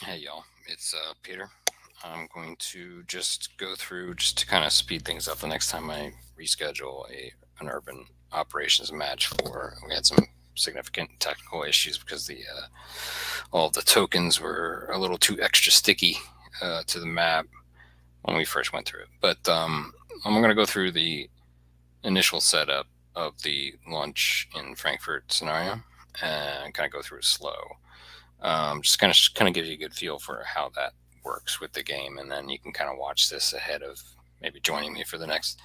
Hey y'all, it's Peter. I'm going to just go through just to kind of speed things up the next time I reschedule an urban operations match. For we had some significant technical issues because the all of the tokens were a little too extra sticky to the map when we first went through it. But I'm going to go through the initial setup of the launch in Frankfurt scenario and kind of go through it slow. Just kind of gives you a good feel for how that works with the game, and then you can kind of watch this ahead of maybe joining me for the next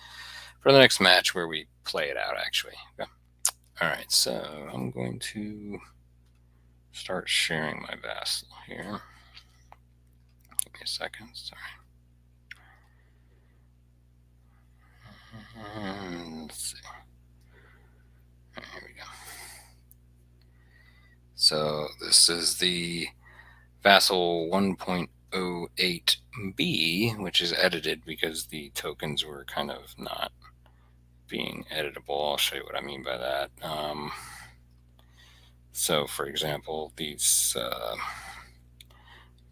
match where we play it out. Actually, okay. All right. So I'm going to start sharing my vassal here. Give me a second. Sorry. Let's see. All right, here we go. So this is the Vassal 1.08b, which is edited because the tokens were kind of not being editable. I'll show you what I mean by that. So, for example, these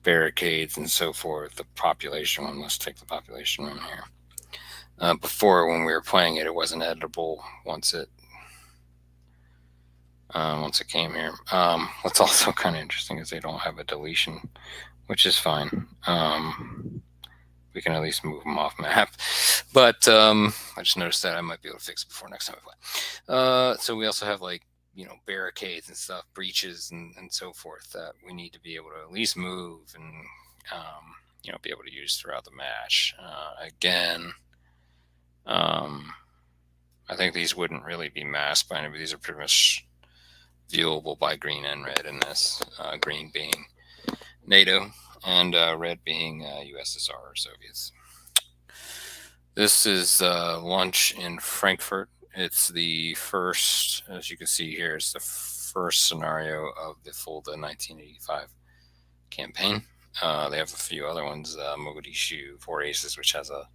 barricades and so forth, the population one, let's take the population one here. Before, when we were playing it, it wasn't editable once it came here. What's also kind of interesting is they don't have a deletion, which is fine. We can at least move them off map. But I just noticed that I might be able to fix it before next time we play. So we also have barricades and stuff, breaches and so forth that we need to be able to at least move and be able to use throughout the match. Again, I think these wouldn't really be masked by anybody. These are pretty much viewable by green and red in this. Green being NATO and red being USSR or Soviets. This is launch in Frankfurt. It's the first, as you can see here, it's the first scenario of the Fulda 1985 campaign. They have a few other ones, Mogadishu, Four Aces, which has a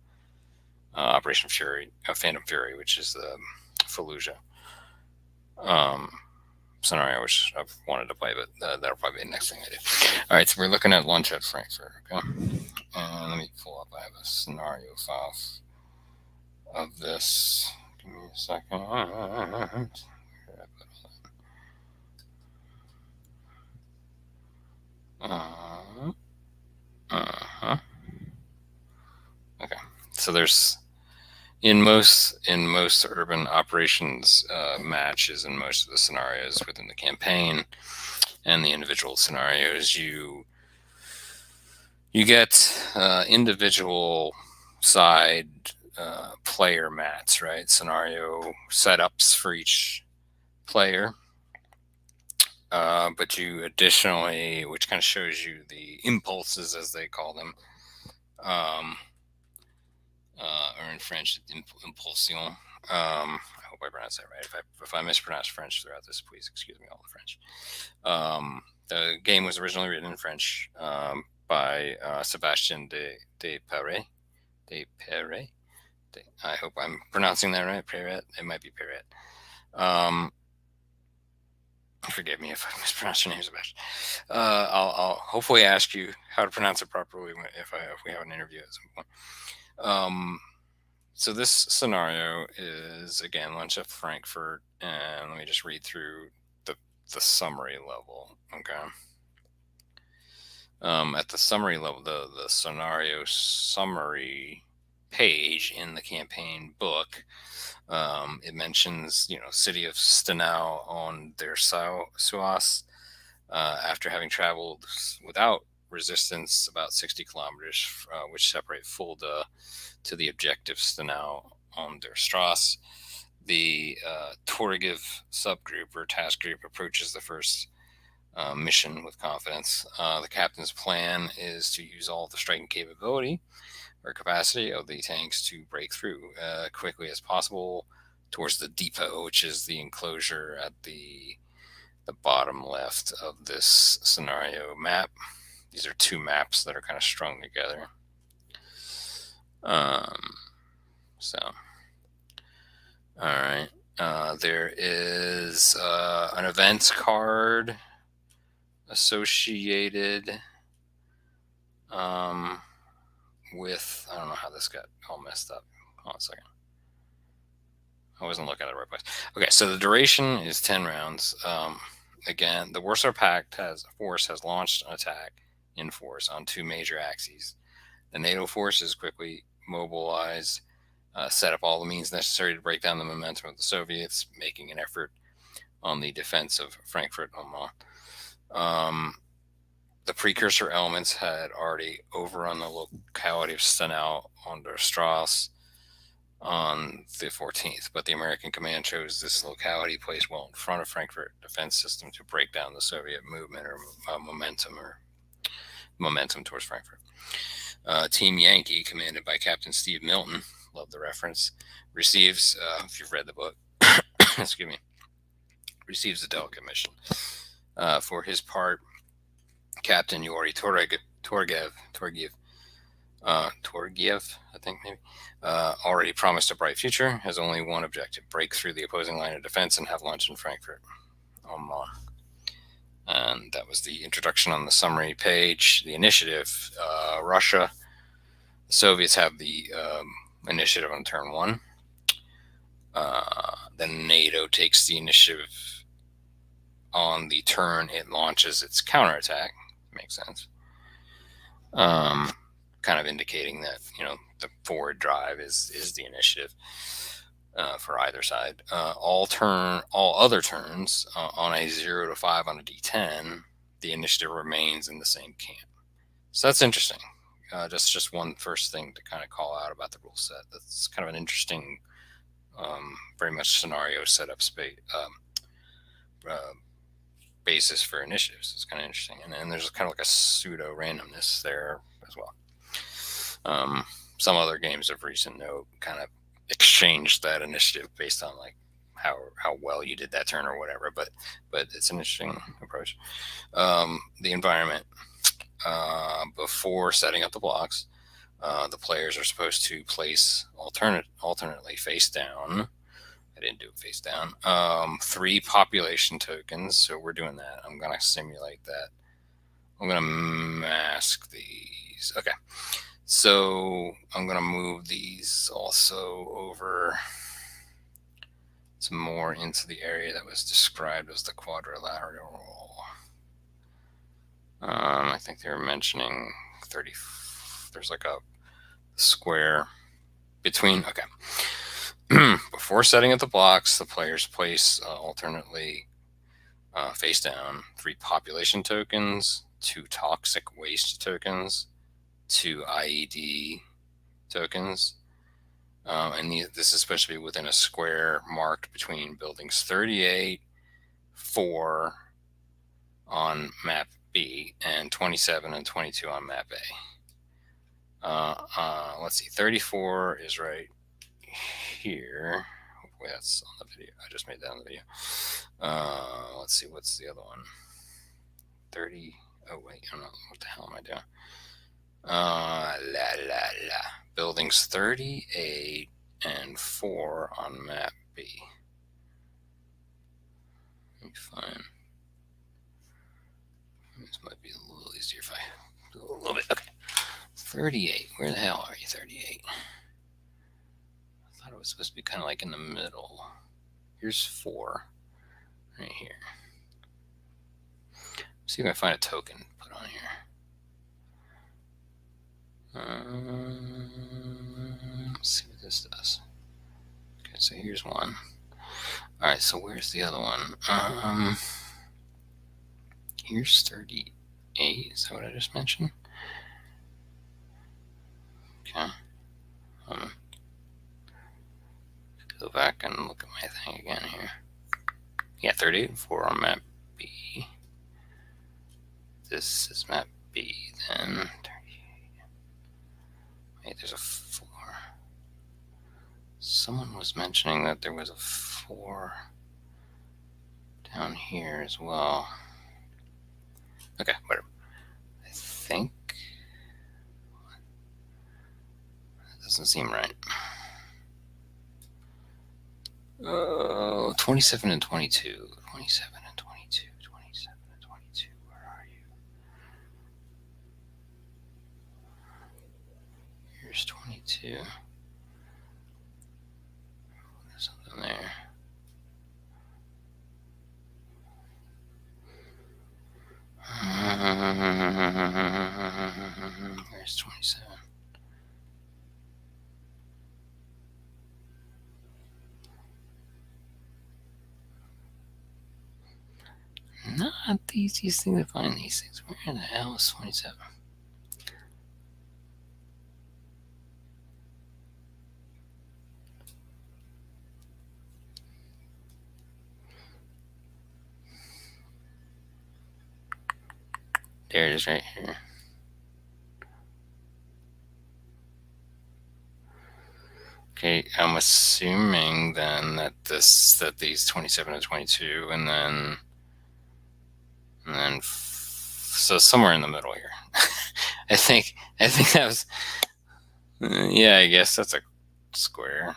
Operation Fury, Phantom Fury, which is the Fallujah scenario, which I've wanted to play, but that'll probably be the next thing I do. All right, so we're looking at launch at Frankfurt. Okay, let me pull up. I have a scenario file of this. Give me a second. Okay, so there's in most urban operations matches and most of the scenarios within the campaign and the individual scenarios, you get individual side player mats, right? Scenario setups for each player. But you additionally, which kind of shows you the impulses, as they call them, or in French, impulsion. I hope I pronounced that right. If I mispronounce French throughout this, please excuse me, all the French. The game was originally written in French by Sébastien de Perret. I hope I'm pronouncing that right. Perret. It might be Perret. Forgive me if I mispronounce your name, Sebastian. I'll hopefully ask you how to pronounce it properly if we have an interview at some point. So this scenario is, again, lunch at Frankfurt, and let me just read through the summary level. Okay. At the summary level, the scenario summary page in the campaign book, it mentions, city of Stenau on their Suas, after having traveled without resistance about 60 kilometers, which separate Fulda to the objective Stenau on der Strasse. The Torgiv subgroup or task group approaches the first mission with confidence. The captain's plan is to use all the striking capability or capacity of the tanks to break through quickly as possible towards the depot, which is the enclosure at the bottom left of this scenario map. These are two maps that are kind of strung together. So, all right. There is an events card associated with, I don't know how this got all messed up. Hold on a second. I wasn't looking at the right place. Okay, so the duration is 10 rounds. Again, the Warsaw Pact force has launched an attack in force on two major axes. The NATO forces quickly mobilized, set up all the means necessary to break down the momentum of the Soviets, making an effort on the defense of Frankfurt am Main. The precursor elements had already overrun the locality of Stenau on der Strasse on the 14th, but the American command chose this locality placed well in front of Frankfurt defense system to break down the Soviet movement or momentum towards Frankfurt. Team Yankee, commanded by Captain Steve Milton, love the reference, receives, if you've read the book, excuse me, receives the delicate mission. For his part, Captain Yuri Torgiev, I think maybe, already promised a bright future, has only one objective: break through the opposing line of defense and have lunch in Frankfurt am Main. And that was the introduction on the summary page. The initiative, Russia, the Soviets have the initiative on turn 1. Then NATO takes the initiative on the turn it launches its counterattack. Makes sense. Kind of indicating that, the forward drive is the initiative for either side. All other turns on a 0 to 5 on a D10, the initiative remains in the same camp. So that's interesting. That's just one first thing to kind of call out about the rule set. That's kind of an interesting, very much scenario setup basis for initiatives. It's kind of interesting. And there's kind of like a pseudo randomness there as well. Some other games of recent note kind of exchanged that initiative based on like how well you did that turn or whatever, but it's an interesting approach. The environment, before setting up the blocks, the players are supposed to place alternately face down. I didn't do it face down. 3 population tokens, so we're doing that. I'm going to simulate that. I'm going to mask these. Okay. So I'm going to move these also over some more into the area that was described as the quadrilateral. I think they were mentioning 30. There's like a square between. Okay. Before setting up the blocks, the players place alternately face down 3 population tokens, 2 toxic waste tokens, 2 IED tokens, and this is supposed to be within a square marked between buildings 38, 4 on map B, and 27 and 22 on map A. Let's see, 34 is right here. Hopefully that's on the video. I just made that on the video. Let's see, what's the other one? 30. Oh wait, I don't know what the hell am I doing. Buildings 38 and 4 on map B. Let me find. This might be a little easier if I do a little bit. Okay. 38. Where the hell are you, 38? I thought it was supposed to be kind of like in the middle. Here's 4. Right here. Let's see if I find a token to put on here. Let's see what this does. Okay, so here's one. Alright, so where's the other one? Here's 38. Is that what I just mentioned? Okay. Go back and look at my thing again here. Yeah, 38 and 4 on map B. This is map B, then 38. Wait, there's a 4. Someone was mentioning that there was a 4 down here as well. Okay, whatever. I think that doesn't seem right. 27 and 22. 27 and 22. 27 and 22. Where are you? 22. There's something there. Where's 27? Not the easiest thing to find these things. Where in the hell is 27? There it is right here. Okay, I'm assuming then that these 27 and 22, and then so somewhere in the middle here. I think that was yeah, I guess that's a square.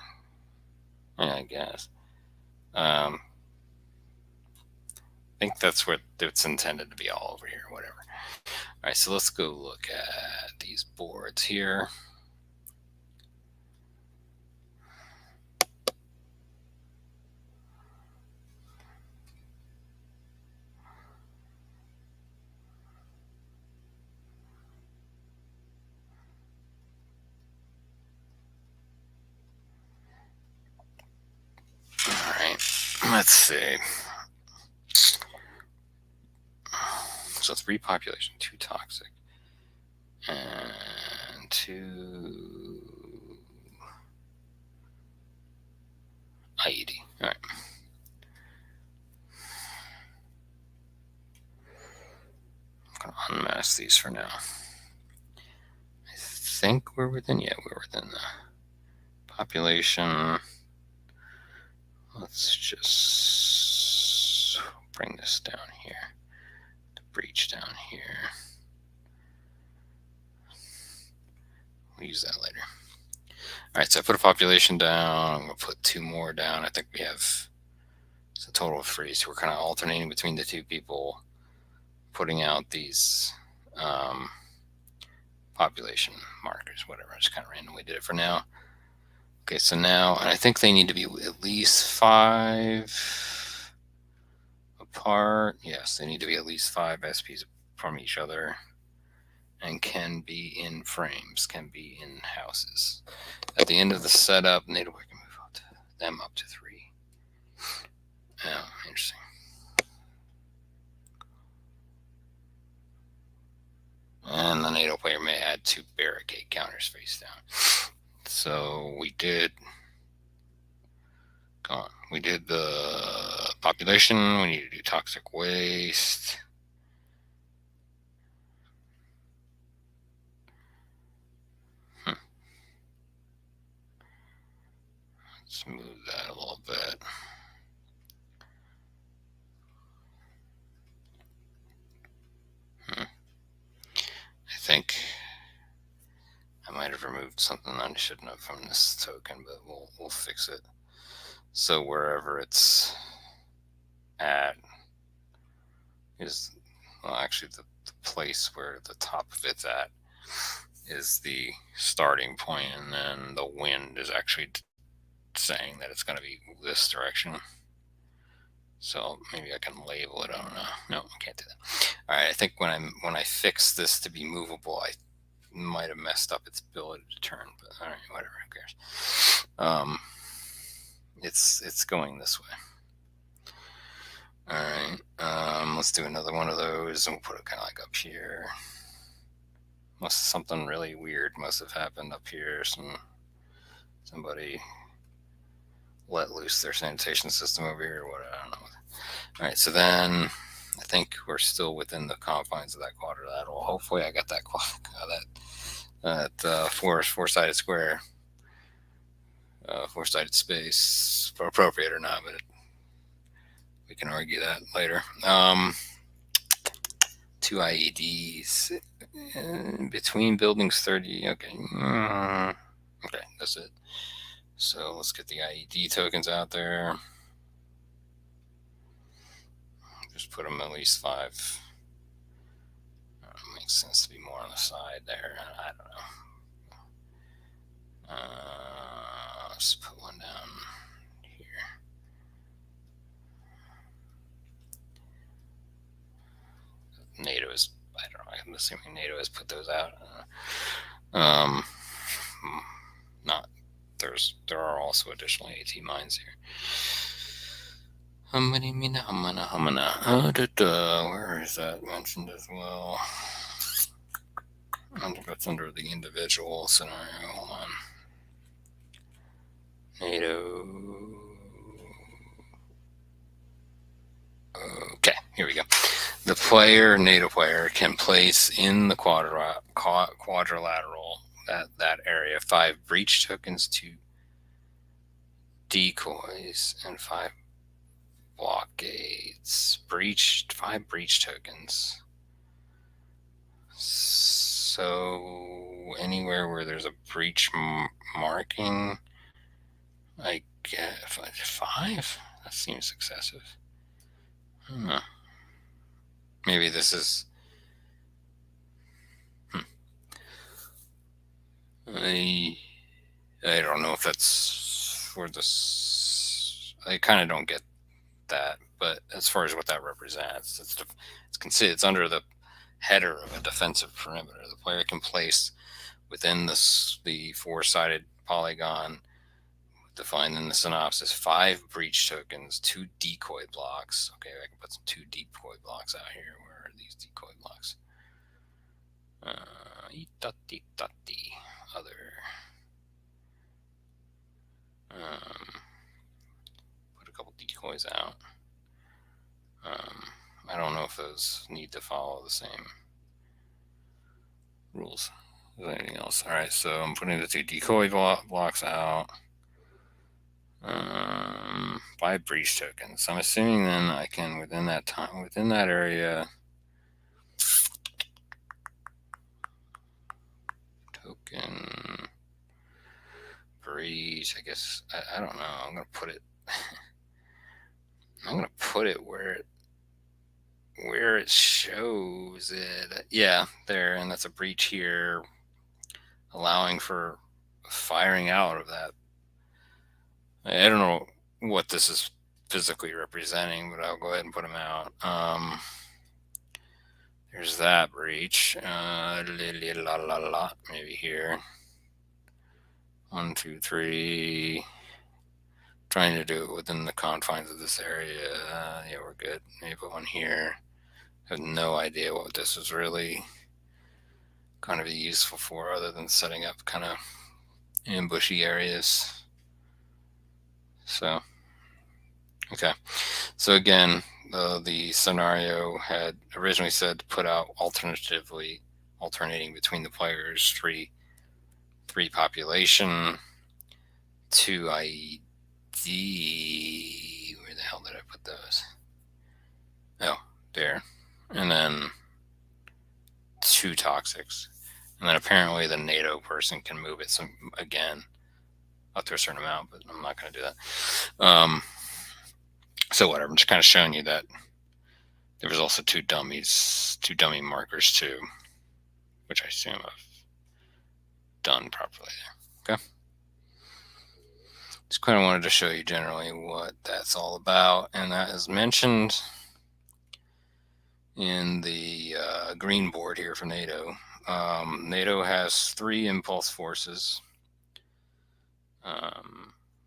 Yeah, I guess. I think that's what it's intended to be, all over here, whatever. All right, so let's go look at these boards here. All right, let's see. So 3 population, 2 toxic, and 2 IED. All right. I'm going to unmask these for now. I think we're within, yeah, we're within the population. Let's just bring this down here, the breach down here. We'll use that later. All right, so I put a population down. I'm going to put 2 more down. I think we have a total of 3. So we're kind of alternating between the 2 people, putting out these population markers, whatever. I just kind of randomly did it for now. Okay, so now, and I think they need to be at least 5 apart. Yes, they need to be at least 5 SPs from each other, and can be in frames, can be in houses. At the end of the setup, native can move them up to 3. Oh, interesting. And the NATO player may add 2 barricade counters face down. So we did the population. We need to do toxic waste. Let's move that a little bit. I think I might have removed something I shouldn't have from this token, but we'll fix it. So wherever it's at is, well, actually the place where the top of it's at is the starting point, and then the wind is actually saying that it's going to be this direction. So maybe I can label it. I don't know. No, I can't do that. All right, I think when I fix this to be movable, I might have messed up its ability to turn, but all right, whatever, who cares? It's going this way. All right, let's do another one of those, and we'll put it kind of like up here. Something really weird must have happened up here. Somebody let loose their sanitation system over here, or what, I don't know. All right, so then I think we're still within the confines of that quadrilateral. Hopefully I got that four-sided square, four-sided space, appropriate or not, but we can argue that later. 2 IEDs between buildings 30. Okay. Okay, that's it. So let's get the IED tokens out there. Just put them at least 5. Makes sense to be more on the side there. I don't know. Let's put one down here. NATO is, I don't know, I'm assuming NATO has put those out. Not, there are also additional AT mines here. Where is that mentioned as well? I think that's under the individual scenario. Hold on. NATO. Okay, here we go. The NATO player, can place in the quadrilateral that area 5 breach tokens, 2 decoys, and 5 blockades. 5 breach tokens. So anywhere where there's a breach marking, I get 5? That seems excessive. Maybe this is. I don't know if that's for this. I kind of don't get that, but as far as what that represents, it's under the header of a defensive perimeter. The player can place within the 4-sided polygon defined in the synopsis 5 breach tokens, 2 decoy blocks. Okay, I can put some 2 decoy blocks out here. Where are these decoy blocks? Other. Put a couple decoys out. I don't know if those need to follow the same rules as anything else. All right, so I'm putting the 2 decoy blocks out. 5 breach tokens. I'm assuming then I can within that area. Token breach. I guess I don't know. I'm gonna put it. I'm gonna put it where it shows it. Yeah, there, and that's a breach here, allowing for firing out of that. I don't know what this is physically representing, but I'll go ahead and put them out. There's that breach. Maybe here. 1, 2, 3. Trying to do it within the confines of this area. Yeah, we're good. Maybe put one here. I have no idea what this is really kind of useful for, other than setting up kind of ambushy areas. So, okay. So again, the scenario had originally said to put out alternating between the players 3 population, 2 IED. Where the hell did I put those? Oh, there. And then 2 toxics. And then apparently the NATO person can move it again up to a certain amount, but I'm not going to do that. So whatever. I'm just kind of showing you that there was also 2 dummy markers too, which I assume I've done properly there. Okay. Just kind of wanted to show you generally what that's all about, and that is mentioned in the green board here for NATO. NATO has 3 impulse forces.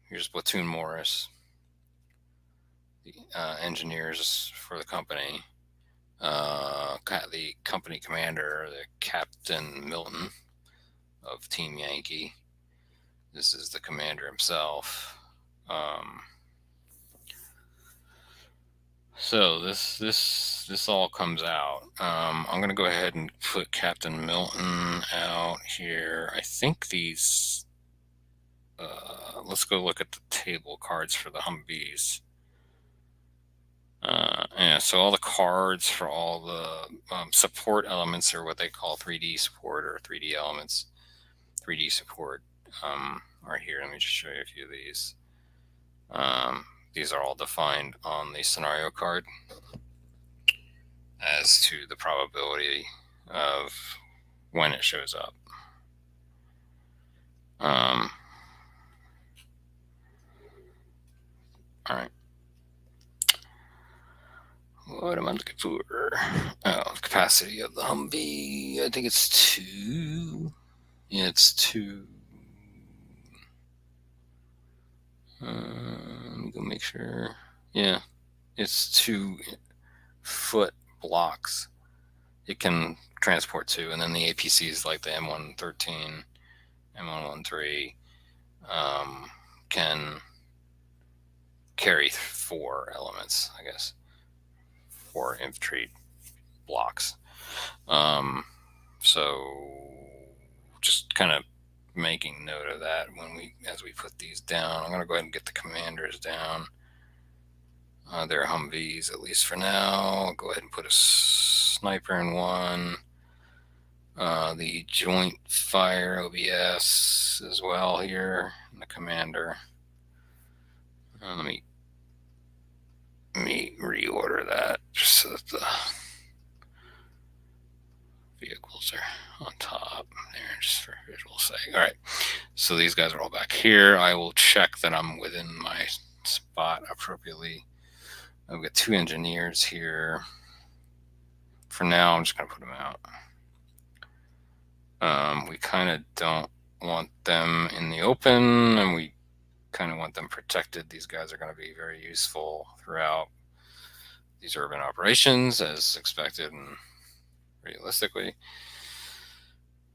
Here's Platoon Morris, the engineers for the company. The company commander, the Captain Milton of Team Yankee. This is the commander himself. So this all comes out. I'm going to go ahead and put Captain Milton out here. I think these. Let's go look at the table cards for the Humvees. Yeah, so all the cards for all the support elements are what they call 3D support or 3D elements. 3D support are here. Let me just show you a few of these. These are all defined on the scenario card as to the probability of when it shows up. All right. What am I looking for? Oh, capacity of the Humvee. I think it's 2. Yeah, it's 2. Let me go make sure. Yeah, it's 2-foot blocks. It can transport 2, and then the APCs like the M113, M113 can carry 4 elements, I guess, 4 infantry blocks. So just kind of making note of that as we put these down. I'm going to go ahead and get the commanders down. They're Humvees, at least for now. I'll go ahead and put a sniper in one. The joint fire OBS as well here, and the commander. Let me reorder that just so that the vehicles are on top there, just for visual sake. All right, so these guys are all back here. I will check that I'm within my spot appropriately. I've got 2 engineers here. For now, I'm just going to put them out. We kind of don't want them in the open, and we kind of want them protected. These guys are going to be very useful throughout these urban operations, as expected and realistically.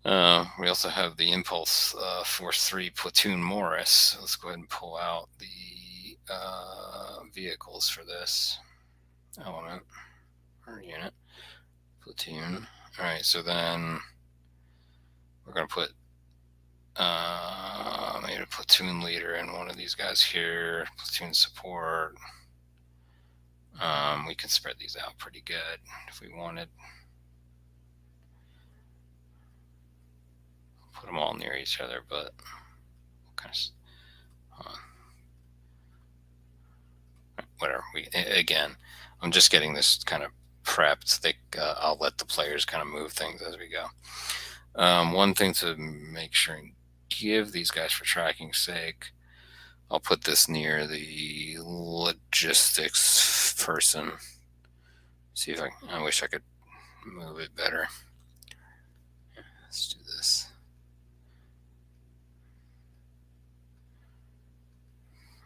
We also have the Impulse Force 3 Platoon Morris. Let's go ahead and pull out the vehicles for this element or unit. Platoon. All right, so then we're going to put maybe a platoon leader in one of these guys here. Platoon support. We can spread these out pretty good if we wanted. Put them all near each other, but kind of whatever. Again, I'm just getting this kind of prepped. I'll let the players kind of move things as we go. One thing to make sure and give these guys for tracking's sake, I'll put this near the logistics person. See if I wish I could move it better. Let's do this.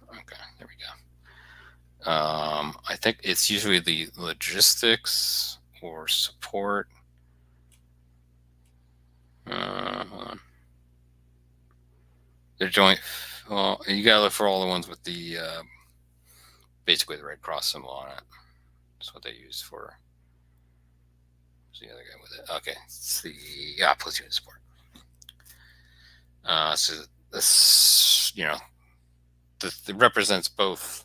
Okay, there we go. I think it's usually the logistics or support. Hold on. They're joint. Well, you gotta look for all the ones with the basically the Red Cross symbol on it. That's what they use for. Who's the other guy with it? Okay, it's the platoon support. So this, that represents both.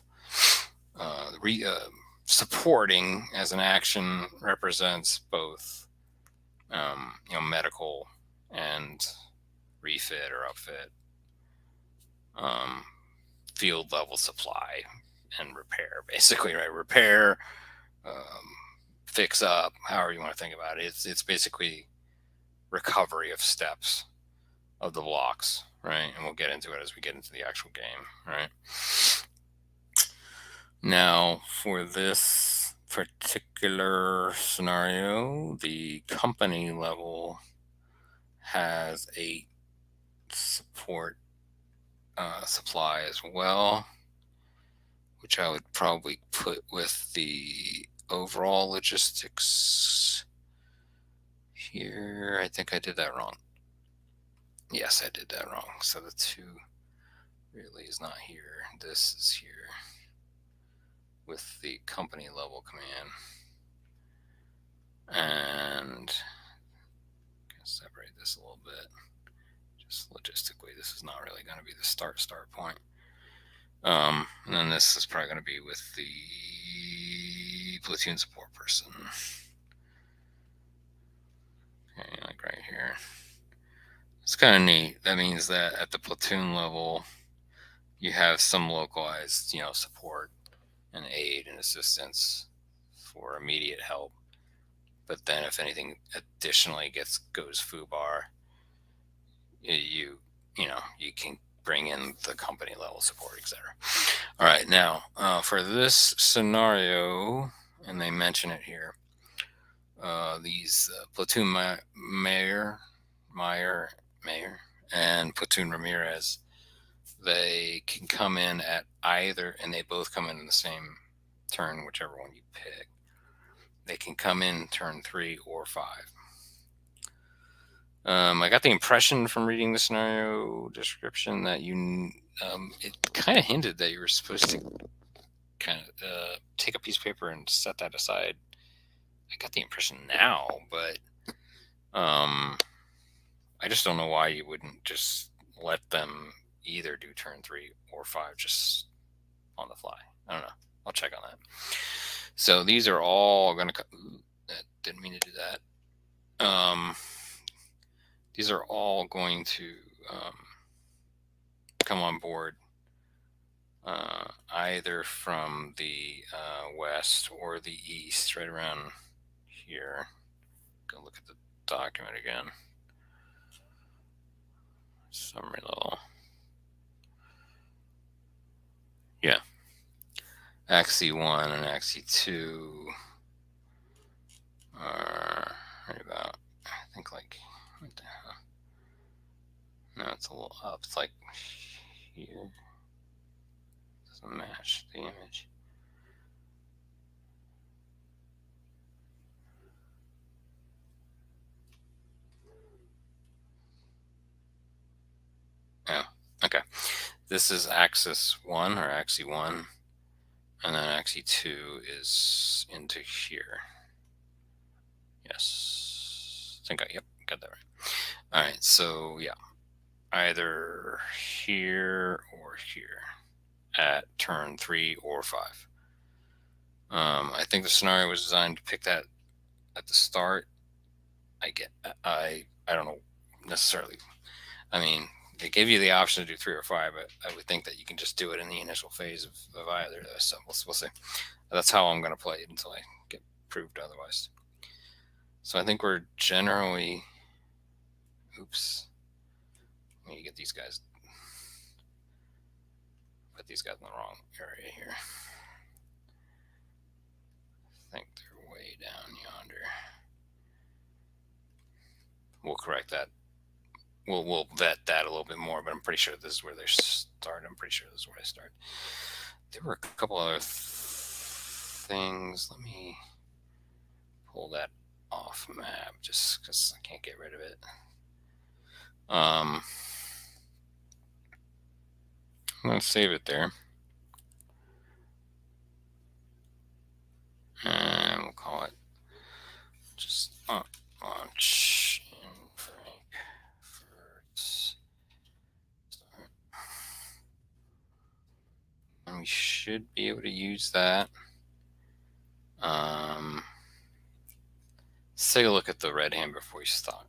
Supporting as an action represents both, medical and refit or upfit, field level supply and repair, basically, right? Repair, fix up, however you want to think about it. It's basically recovery of steps of the blocks, right? And we'll get into it as we get into the actual game, right? Now, for this particular scenario, the company level has a support supply as well, which I would probably put with the overall logistics here. I think I did that wrong. Yes, I did that wrong. So the 2 really is not here. This is here with the company level command. And separate this a little bit. Just logistically, this is not really going to be the start point. And then this is probably going to be with the platoon support person. Okay, like right here. It's kind of neat. That means that at the platoon level, you have some localized, support and aid and assistance for immediate help. But then if anything additionally goes FUBAR, you you can bring in the company level support, etc. All right, now for this scenario, and they mention it here, these platoon Mayer, and platoon Ramirez, they can come in at either, and they both come in the same turn, whichever one you pick. They can come in turn 3 or 5. I got the impression from reading the scenario description that it kind of hinted that you were supposed to kind of take a piece of paper and set that aside. I got the impression now, but I just don't know why you wouldn't just let them either do turn 3 or 5 just on the fly. I don't know. I'll check on that. So these are all going to... Didn't mean to do that. These are all going to come on board either from the west or the east, right around here. Go look at the document again. Summary level. Yeah. Axis 1 and Axis 2 are right about, I think, like, what the hell? No, it's a little up. It's like here. Doesn't match the image. Oh, okay. This is axis 1 or Axis 1, and then Axis 2 is into here. Yes. I think yep, got that right. All right, so yeah, either here or here at turn 3 or 5. I think the scenario was designed to pick that at the start. I don't know necessarily. I mean, they give you the option to do 3 or 5, but I would think that you can just do it in the initial phase of either of those. So we'll see. That's how I'm going to play it until I get proved otherwise. So I think we're generally... Oops. Let me get these guys... Put these guys in the wrong area here. I think they're way down yonder. We'll correct that. We'll vet that a little bit more, but I'm pretty sure this is where they start. I'm pretty sure this is where I start. There were a couple other things. Let me pull that off map just because I can't get rid of it. I'm going to save it there. And we'll call it just launch in Frankfurt. And we should be able to use that. Let's take a look at the red hand before we stop.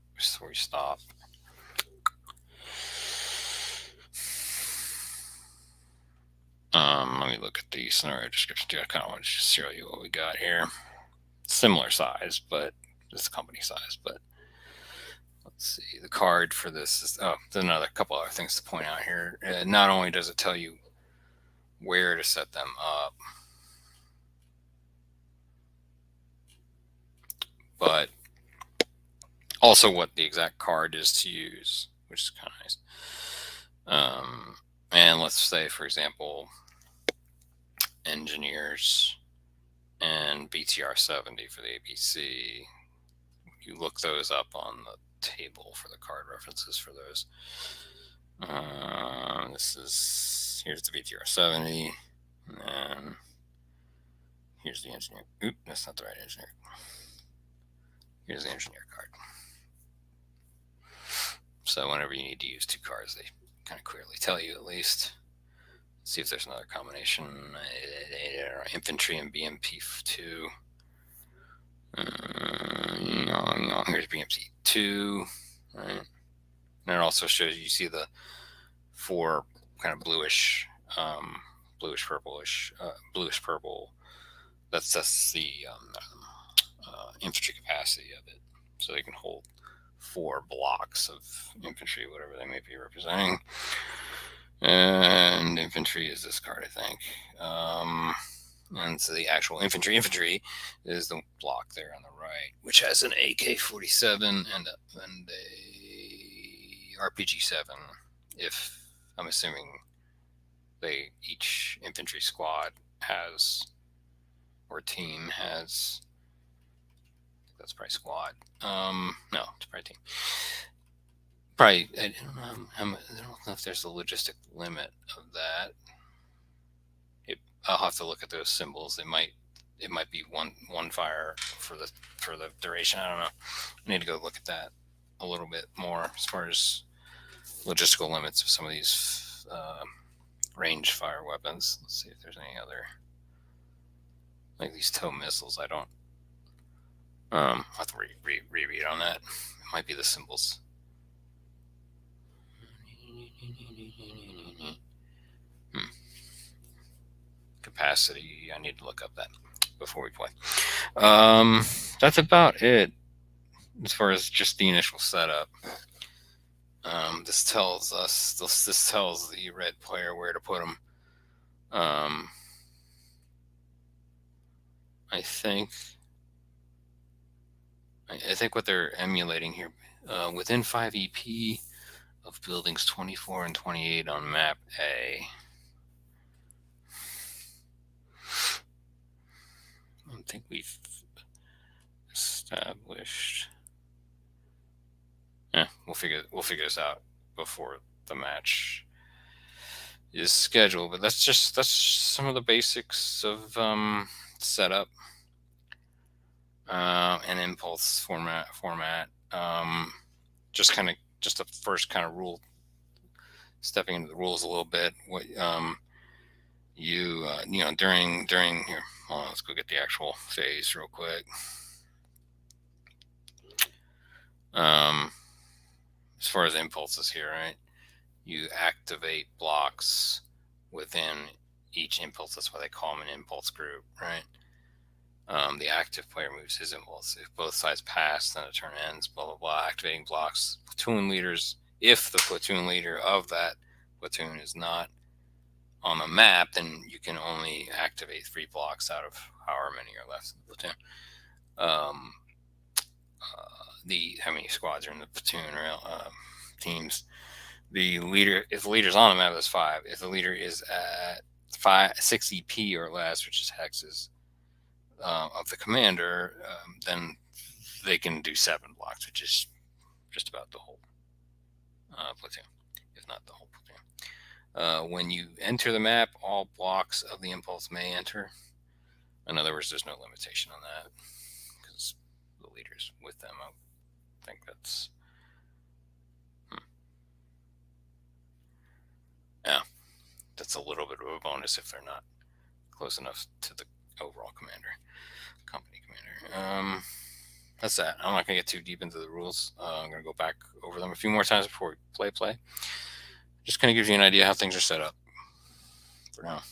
Let me look at the scenario description too. I kind of want to just show you what we got here. Similar size, but it's company size. But let's see. The card for this is... Oh, there's another couple other things to point out here. Not only does it tell you where to set them up, but also what the exact card is to use, which is kind of nice. And let's say, for example, engineers and BTR 70 for the ABC. You look those up on the table for the card references for those. Here's the BTR 70, and then here's the engineer. Oop, that's not the right engineer. Here's the engineer card. So whenever you need to use 2 cards, they kind of clearly tell you at least. Let's see if there's another combination. Infantry and BMP2. Here's BMP2. Right. And it also shows you see the 4 kind of bluish purple. That's the infantry capacity of it. So they can hold 4 blocks of infantry, whatever they may be representing. And infantry is this card, I think. And so the actual infantry is the block there on the right, which has an AK-47 and a RPG-7. If I'm assuming each infantry squad has, or team has, I think that's probably squad. No, it's probably team. Probably, I don't know if there's a logistic limit of that. I'll have to look at those symbols. It might be one fire for the duration. I don't know. I need to go look at that a little bit more as far as logistical limits of some of these range fire weapons. Let's see if there's any other, like these tow missiles. I don't. I'll have to reread on that. It might be the symbols. Capacity. I need to look up that before we play. That's about it as far as just the initial setup. This tells the red player where to put them. I think what they're emulating here, within 5 EP of buildings 24 and 28 on map A. I think we've established. Yeah, we'll figure this out before the match is scheduled. But that's some of the basics of setup and impulse format. Just the first kind of rule, stepping into the rules a little bit. What during here. Well, let's go get the actual phase real quick. As far as impulses here, right? You activate blocks within each impulse. That's why they call them an impulse group, right? The active player moves his impulse. If both sides pass, then the turn ends, blah, blah, blah. Activating blocks. Platoon leaders, if the platoon leader of that platoon is not on the map, then you can only activate 3 blocks out of however many are left in the platoon. How many squads are in the platoon or teams? The leader, if the leader's on the map, that's 5. If the leader is at 6 EP or less, which is hexes of the commander, then they can do 7 blocks, which is just about the whole platoon, if not the whole platoon. When you enter the map, all blocks of the impulse may enter. In other words, there's no limitation on that because the leader's with them. I think that's that's a little bit of a bonus if they're not close enough to the overall company commander. That's that. I'm not going to get too deep into the rules. I'm going to go back over them a few more times before we play. Just kind of gives you an idea how things are set up for now.